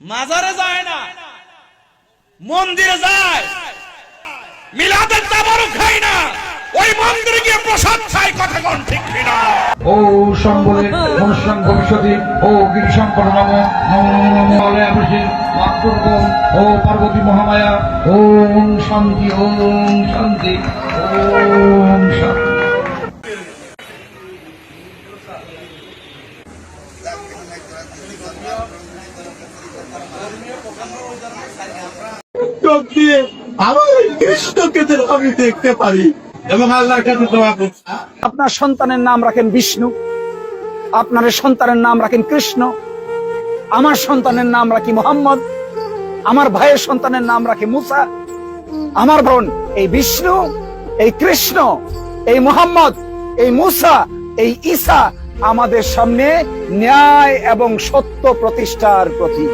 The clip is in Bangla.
মাজারে যায় না, মন্দিরে যায়, মিলাদের তাবারুক খায় না, ওই মন্দিরে গিয়ে প্রসাদ খায়। কথা কোন ঠিক কিনা? ও সম্বলে মনুষ্যাং ভবিষ্যতি, ও গিরিশঙ্কর নম, নম নম নম আলয়াবৃষে মাতুর্গ, ও পার্বতী মহামায়া, ওম শান্তি, ওম শান্তি, ওম শান্তি। চোখ দিয়ে আমার কৃষ্ণকে যেন আমি দেখতে পারি এবং আল্লাহর কাছে দোয়া করছি। আপনার সন্তানের নাম রাখেন বিষ্ণু, আপনার সন্তানের নাম রাখেন কৃষ্ণ, আমার সন্তানের নাম রাখি মোহাম্মদ, আমার ভাইয়ের সন্তানের নাম রাখি মুসা। আমার বোন এই বিষ্ণু, এই কৃষ্ণ, এই মোহাম্মদ, এই মুসা, এই ঈসা আমাদের সামনে ন্যায় এবং সত্য প্রতিষ্ঠার প্রতীক।